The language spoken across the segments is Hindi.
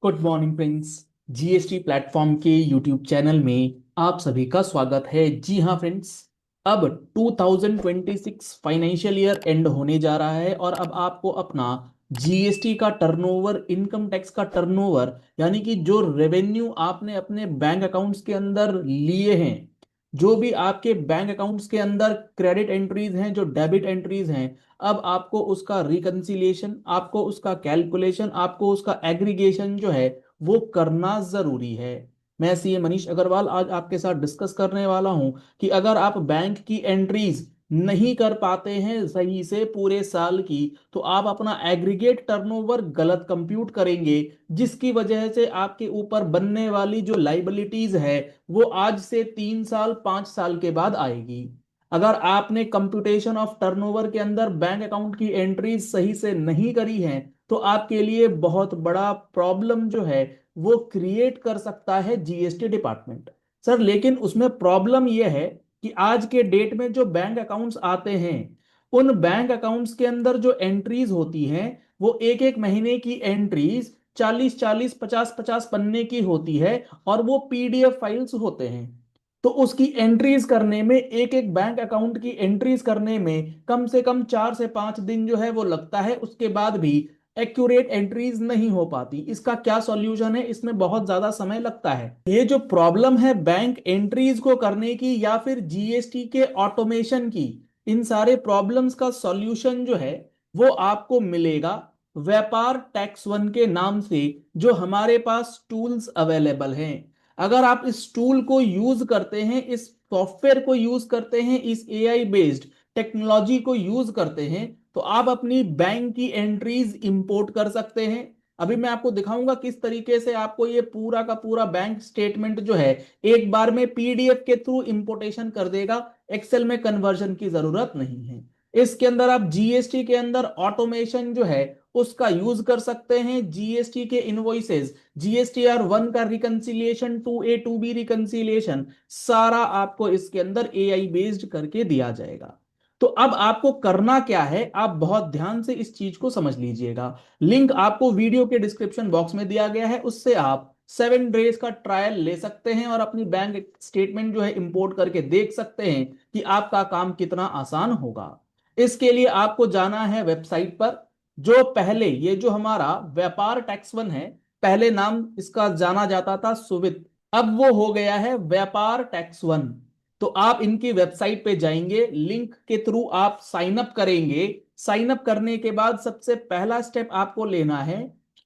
Good morning friends. GST platform के यूट्यूब चैनल में आप सभी का स्वागत है। जी हाँ फ्रेंड्स, अब 2026 फाइनेंशियल ईयर एंड होने जा रहा है और अब आपको अपना जीएसटी का टर्नओवर, इनकम टैक्स का टर्नओवर, यानी कि जो रेवेन्यू आपने अपने बैंक अकाउंट्स के अंदर लिए हैं, जो भी आपके बैंक अकाउंट्स के अंदर क्रेडिट एंट्रीज हैं, जो डेबिट एंट्रीज हैं, अब आपको उसका रिकंसिलिएशन, आपको उसका कैलकुलेशन, आपको उसका एग्रीगेशन जो है वो करना जरूरी है। मैं सीए मनीष अग्रवाल आज आपके साथ डिस्कस करने वाला हूं कि अगर आप बैंक की एंट्रीज नहीं कर पाते हैं सही से पूरे साल की, तो आप अपना एग्रीगेट टर्नओवर गलत कंप्यूट करेंगे, जिसकी वजह से आपके ऊपर बनने वाली जो लाइबिलिटीज है वो आज से 3 साल 5 साल के बाद आएगी। अगर आपने कंप्यूटेशन ऑफ टर्नओवर के अंदर बैंक अकाउंट की एंट्री सही से नहीं करी है, तो आपके लिए बहुत बड़ा प्रॉब्लम जो है वो क्रिएट कर सकता है जीएसटी डिपार्टमेंट। सर, लेकिन उसमें प्रॉब्लम यह है कि आज के डेट में जो बैंक अकाउंट्स आते हैं, उन बैंक अकाउंट्स के अंदर जो एंट्रीज होती हैं वो एक एक महीने की एंट्रीज 40 40 50 50 पन्ने की होती है और वो पीडीएफ फाइल्स होते हैं। तो उसकी एंट्रीज करने में, एक एक बैंक अकाउंट की एंट्रीज करने में कम से कम 4 से 5 दिन जो है वो लगता है। उसके बाद भी एक्यूरेट एंट्रीज नहीं हो पाती। इसका क्या सॉल्यूशन है? इसमें बहुत ज्यादा समय लगता है। ये जो प्रॉब्लम है बैंक एंट्रीज को करने की या फिर जीएसटी के ऑटोमेशन की, इन सारे प्रॉब्लम्स का सॉल्यूशन जो है वो आपको मिलेगा व्यापार टैक्स वन के नाम से, जो हमारे पास टूल्स अवेलेबल हैं। अगर आप इस टूल को यूज करते हैं, इस सॉफ्टवेयर को यूज करते हैं, इस एआई बेस्ड टेक्नोलॉजी को यूज करते हैं, तो आप अपनी बैंक की एंट्रीज इंपोर्ट कर सकते हैं। अभी मैं आपको दिखाऊंगा किस तरीके से आपको ये पूरा का पूरा बैंक स्टेटमेंट जो है एक बार में पीडीएफ के थ्रू इंपोर्टेशन कर देगा। एक्सेल में कन्वर्जन की जरूरत नहीं है। इसके अंदर आप जीएसटी के अंदर ऑटोमेशन जो है उसका यूज कर सकते हैं। जीएसटी के इनवॉइसेस, जीएसटीआर 1 का रिकंसिलिएशन, 2A 2B रिकंसिलिएशन, सारा आपको इसके अंदर एआई बेस्ड करके दिया जाएगा। तो अब आपको करना क्या है, आप बहुत ध्यान से इस चीज को समझ लीजिएगा। लिंक आपको वीडियो के डिस्क्रिप्शन बॉक्स में दिया गया है, उससे आप 7 डेज का ट्रायल ले सकते हैं और अपनी बैंक स्टेटमेंट जो है इंपोर्ट करके देख सकते हैं कि आपका काम कितना आसान होगा। इसके लिए आपको जाना है वेबसाइट पर। जो पहले ये जो हमारा व्यापार टैक्स वन है, पहले नाम इसका जाना जाता था सुवित, अब वो हो गया है व्यापार टैक्स वन। तो आप इनकी वेबसाइट पे जाएंगे, लिंक के थ्रू आप साइन अप करेंगे। साइन अप करने के बाद सबसे पहला स्टेप आपको लेना है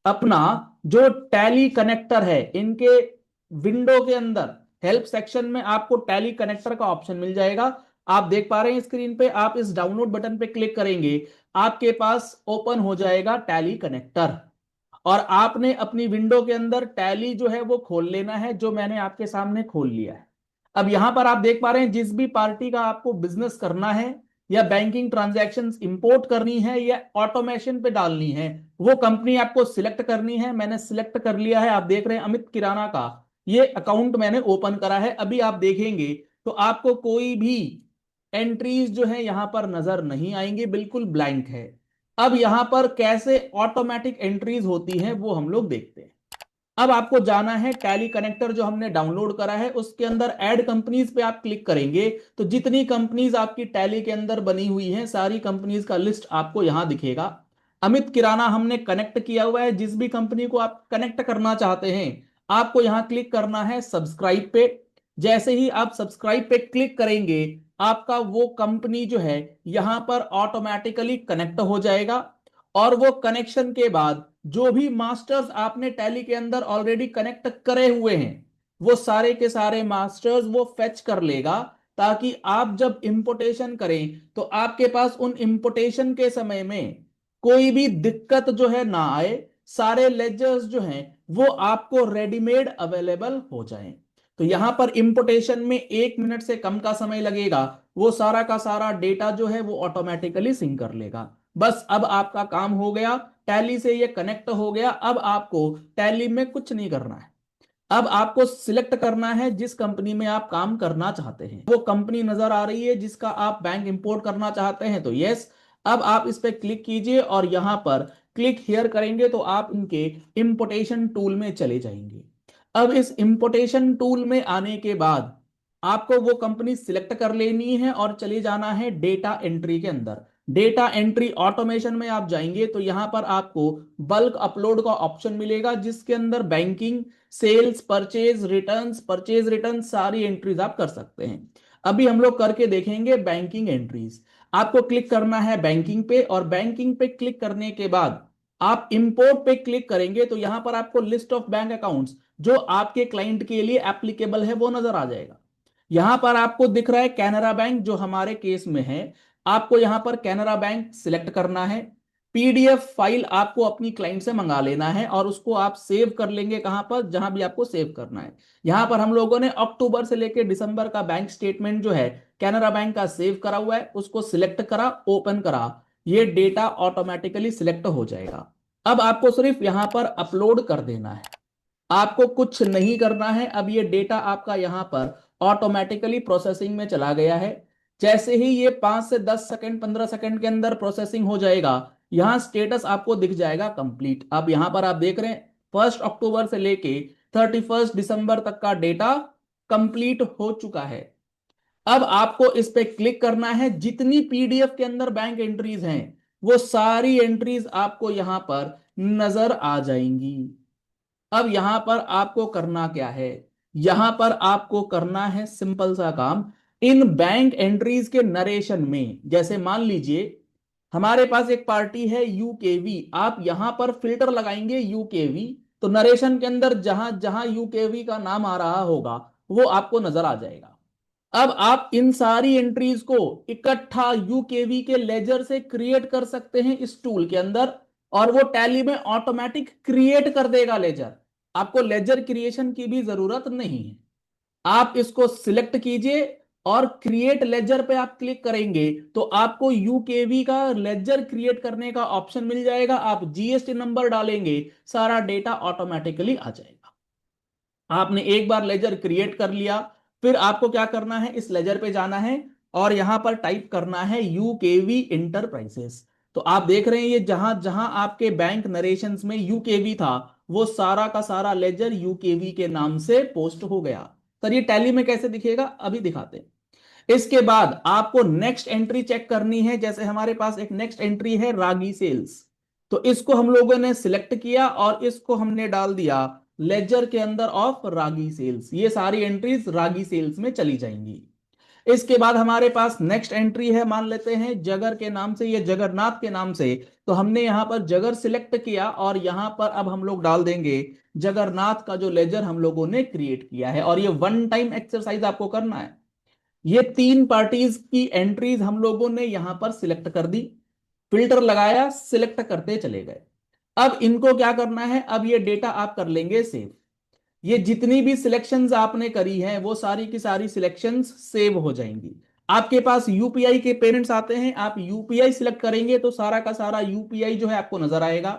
अपना जो टैली कनेक्टर है, इनके विंडो के अंदर हेल्प सेक्शन में आपको टैली कनेक्टर का ऑप्शन मिल जाएगा। आप देख पा रहे हैं स्क्रीन पे, आप इस डाउनलोड बटन पे क्लिक करेंगे, आपके पास ओपन हो जाएगा टैली कनेक्टर और आपने अपनी विंडो के अंदर टैली जो है वो खोल लेना है, जो मैंने आपके सामने खोल लिया है। अब यहां पर आप देख पा रहे हैं जिस भी पार्टी का आपको बिजनेस करना है या बैंकिंग ट्रांजैक्शंस इंपोर्ट करनी है या ऑटोमेशन पे डालनी है, वो कंपनी आपको सिलेक्ट करनी है। मैंने सिलेक्ट कर लिया है। आप देख रहे हैं अमित किराना का ये अकाउंट मैंने ओपन करा है। अभी आप देखेंगे तो आपको कोई भी एंट्रीज जो है यहां पर नजर नहीं आएंगी, बिल्कुल ब्लैंक है। अब यहां पर कैसे ऑटोमेटिक एंट्रीज होती हैं वो हम लोग देखते हैं। अब आपको जाना है टैली कनेक्टर जो हमने डाउनलोड करा है, उसके अंदर ऐड कंपनीज पे आप क्लिक करेंगे तो जितनी कंपनीज आपकी टैली के अंदर बनी हुई हैं सारी कंपनीज का लिस्ट आपको यहां दिखेगा। अमित किराना हमने कनेक्ट किया हुआ है। जिस भी कंपनी को आप कनेक्ट करना चाहते हैं आपको यहां क्लिक करना है सब्सक्राइब पे। जैसे ही आप सब्सक्राइब पे क्लिक करेंगे आपका वो कंपनी जो है यहां पर ऑटोमेटिकली कनेक्ट हो जाएगा और वो कनेक्शन के बाद जो भी मास्टर्स आपने टैली के अंदर ऑलरेडी कनेक्ट करे हुए हैं वो सारे के सारे मास्टर्स वो फेच कर लेगा, ताकि आप जब इंपोर्टेशन करें तो आपके पास उन इंपोर्टेशन के समय में कोई भी दिक्कत जो है ना आए। सारे लेजर्स जो हैं वो आपको रेडीमेड अवेलेबल हो जाएं। तो यहां पर इंपोर्टेशन में 1 मिनट से कम का समय लगेगा, वो सारा का सारा डेटा जो है वो ऑटोमेटिकली सिंक कर लेगा। बस अब आपका काम हो गया, टैली से ये कनेक्ट हो गया। अब आपको टैली में कुछ नहीं करना है। अब आपको सिलेक्ट करना है जिस कंपनी में आप काम करना चाहते हैं। वो कंपनी नजर आ रही है जिसका आप बैंक इंपोर्ट करना चाहते हैं तो यस। अब आप इस पे क्लिक कीजिए और यहां पर क्लिक हियर करेंगे तो आप इनके इंपोर्टेशन टूल में चले जाएंगे। अब इस इंपोर्टेशन टूल में आने के बाद आपको वो कंपनी सिलेक्ट कर लेनी है और चले जाना है डेटा एंट्री के अंदर। डेटा एंट्री ऑटोमेशन में आप जाएंगे तो यहां पर आपको बल्क अपलोड का ऑप्शन मिलेगा, जिसके अंदर बैंकिंग, सेल्स, परचेज रिटर्न सारी एंट्रीज आप कर सकते हैं। अभी हम लोग करके देखेंगे बैंकिंग एंट्रीज। आपको क्लिक करना है बैंकिंग पे, और बैंकिंग पे क्लिक करने के बाद आप इंपोर्ट पे क्लिक करेंगे तो यहां पर आपको लिस्ट ऑफ बैंक अकाउंट्स जो आपके क्लाइंट के लिए एप्लीकेबल है वो नजर आ जाएगा। यहां पर आपको दिख रहा है कैनरा बैंक, जो हमारे केस में है। आपको यहां पर कैनरा बैंक सिलेक्ट करना है। पीडीएफ फाइल आपको अपनी क्लाइंट से मंगा लेना है और उसको आप सेव कर लेंगे कहां पर, जहां भी आपको सेव करना है। यहां पर हम लोगों ने अक्टूबर से लेकर दिसंबर का बैंक स्टेटमेंट जो है कैनरा बैंक का सेव करा हुआ है, उसको सिलेक्ट करा, ओपन करा, ये डेटा ऑटोमेटिकली सिलेक्ट हो जाएगा। अब आपको सिर्फ यहां पर अपलोड कर देना है, आपको कुछ नहीं करना है। अब ये डेटा आपका यहां पर ऑटोमेटिकली प्रोसेसिंग में चला गया है। जैसे ही ये 5 से 10 सेकंड 15 सेकंड के अंदर प्रोसेसिंग हो जाएगा, यहां स्टेटस आपको दिख जाएगा कंप्लीट। अब यहां पर आप देख रहे हैं 1 अक्टूबर से लेके 31 दिसंबर तक का डेटा कंप्लीट हो चुका है। अब आपको इस पे क्लिक करना है। जितनी पीडीएफ के अंदर बैंक एंट्रीज हैं वो सारी एंट्रीज आपको यहां पर नजर आ जाएंगी। अब यहां पर आपको करना क्या है, यहां पर आपको करना है सिंपल सा काम। इन बैंक एंट्रीज के नरेशन में, जैसे मान लीजिए हमारे पास एक पार्टी है यूकेवी, आप यहां पर फिल्टर लगाएंगे यूकेवी, तो नरेशन के अंदर जहां जहां यूकेवी का नाम आ रहा होगा वो आपको नजर आ जाएगा। अब आप इन सारी एंट्रीज को इकट्ठा यूकेवी के लेजर से क्रिएट कर सकते हैं इस टूल के अंदर, और वो टैली में ऑटोमेटिक क्रिएट कर देगा लेजर। आपको लेजर क्रिएशन की भी जरूरत नहीं है। आप इसको सिलेक्ट कीजिए और क्रिएट लेजर पे आप क्लिक करेंगे तो आपको यूकेवी का लेजर क्रिएट करने का ऑप्शन मिल जाएगा। आप जीएसटी नंबर डालेंगे, सारा डेटा ऑटोमेटिकली आ जाएगा। आपने एक बार लेजर क्रिएट कर लिया, फिर आपको क्या करना है, इस लेजर पे जाना है और यहां पर टाइप करना है यूकेवी इंटरप्राइजेस। तो आप देख रहे हैं ये जहां जहां आपके बैंक नरेशंस में यूकेवी था वो सारा का सारा लेजर यूकेवी के नाम से पोस्ट हो गया। सर ये टैली में कैसे दिखेगा, अभी दिखाते हैं। इसके बाद आपको नेक्स्ट एंट्री चेक करनी है। जैसे हमारे पास एक नेक्स्ट एंट्री है रागी सेल्स, तो इसको हम लोगों ने सिलेक्ट किया और इसको हमने डाल दिया लेजर के अंदर ऑफ रागी सेल्स। ये सारी एंट्रीज रागी सेल्स में चली जाएंगी। इसके बाद हमारे पास नेक्स्ट एंट्री है, मान लेते हैं जगर के नाम से, ये जगन्नाथ के नाम से, तो हमने यहां पर जगर सिलेक्ट किया और यहां पर अब हम लोग डाल देंगे जगन्नाथ का जो लेजर हम लोगों ने क्रिएट किया है। और ये वन टाइम एक्सरसाइज आपको करना है। ये तीन पार्टीज की एंट्रीज हम लोगों ने यहां पर सिलेक्ट कर दी, फिल्टर लगाया, सिलेक्ट करते चले गए। अब इनको क्या करना है, अब ये डेटा आप कर लेंगे सेव। ये जितनी भी सिलेक्शंस आपने करी हैं वो सारी की सारी सिलेक्शंस सेव हो जाएंगी। आपके पास यूपीआई के पेमेंट्स आते हैं, आप यूपीआई सिलेक्ट करेंगे तो सारा का सारा यूपीआई जो है आपको नजर आएगा।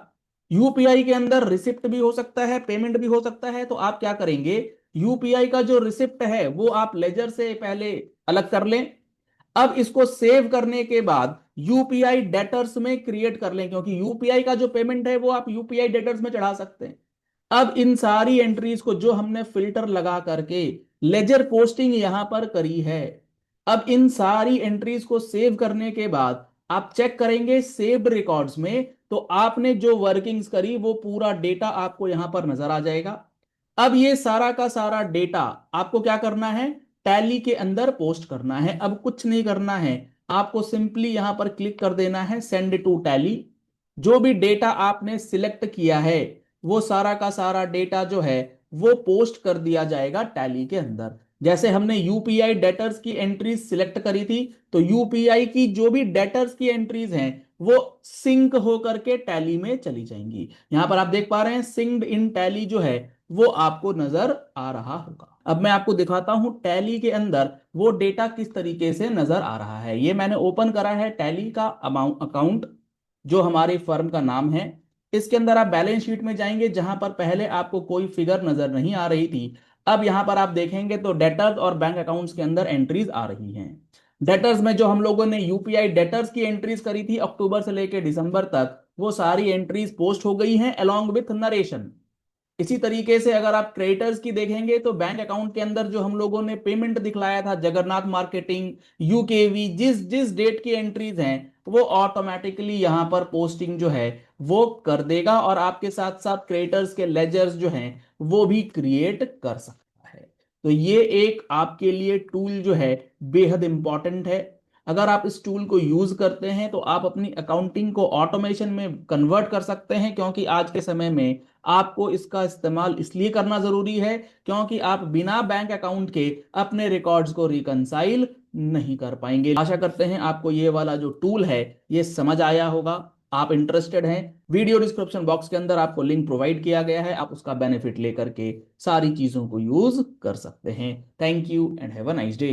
यूपीआई के अंदर रिसिप्ट भी हो सकता है, पेमेंट भी हो सकता है, तो आप क्या करेंगे, यूपीआई का जो रिसिप्ट है वो आप लेजर से पहले अलग कर लें। अब इसको सेव करने के बाद यूपीआई डेटर्स में क्रिएट कर लें, क्योंकि यूपीआई का जो पेमेंट है वो आप यूपीआई डेटर्स में चढ़ा सकते हैं। अब इन सारी एंट्रीज को जो हमने फिल्टर लगा करके लेजर पोस्टिंग यहां पर करी है, अब इन सारी एंट्रीज को सेव करने के बाद आप चेक करेंगे सेव्ड रिकॉर्ड्स में, तो आपने जो वर्किंग्स करी वो पूरा डेटा आपको यहां पर नजर आ जाएगा। अब ये सारा का सारा डेटा आपको क्या करना है, टैली के अंदर पोस्ट करना है। अब कुछ नहीं करना है, आपको सिंपली यहां पर क्लिक कर देना है सेंड टू टैली। जो भी डेटा आपने सिलेक्ट किया है वो सारा का सारा डेटा जो है वो पोस्ट कर दिया जाएगा टैली के अंदर। जैसे हमने यूपीआई डेटर्स की एंट्रीज सिलेक्ट करी थी, तो यूपीआई की जो भी डेटर्स की एंट्रीज हैं वो सिंक होकर के टैली में चली जाएंगी। यहां पर आप देख पा रहे हैं सिंक्ड इन टैली जो है वो आपको नजर आ रहा होगा। अब मैं आपको दिखाता हूं टैली के अंदर वो डेटा किस तरीके से नजर आ रहा है। ये मैंने ओपन करा है टैली का अमाउंट अकाउंट जो हमारी फर्म का नाम है। इसके अंदर आप बैलेंस शीट में जाएंगे, जहां पर पहले आपको कोई फिगर नजर नहीं आ रही थी, अब यहां पर आप देखेंगे तो डेटर्स और बैंक अकाउंट्स के अंदर एंट्रीज आ रही हैं। डेटर्स में जो हम लोगों ने यूपीआई डेटर्स की एंट्रीज करी थी अक्टूबर से लेकर दिसंबर तक, वो सारी एंट्रीज पोस्ट हो गई हैं अलोंग विथ नरेशन। इसी तरीके से अगर आप क्रेडिटर्स की देखेंगे तो बैंक अकाउंट के अंदर जो हम लोगों ने पेमेंट दिखलाया था जगन्नाथ मार्केटिंग, यूकेवी, जिस जिस डेट की एंट्रीज हैं वो ऑटोमेटिकली यहां पर पोस्टिंग जो है वो कर देगा, और आपके साथ साथ क्रेडिटर्स के लेजर्स जो हैं वो भी क्रिएट कर सकता है। तो ये एक आपके लिए टूल जो है बेहद इंपॉर्टेंट है। अगर आप इस टूल को यूज करते हैं तो आप अपनी अकाउंटिंग को ऑटोमेशन में कन्वर्ट कर सकते हैं, क्योंकि आज के समय में आपको इसका इस्तेमाल इसलिए करना जरूरी है क्योंकि आप बिना बैंक अकाउंट के अपने रिकॉर्ड्स को रिकंसाइल नहीं कर पाएंगे। आशा करते हैं आपको ये वाला जो टूल है ये समझ आया होगा। आप इंटरेस्टेड हैं, वीडियो डिस्क्रिप्शन बॉक्स के अंदर आपको लिंक प्रोवाइड किया गया है, आप उसका बेनिफिट लेकर के सारी चीजों को यूज कर सकते हैं। Thank you and have a nice day.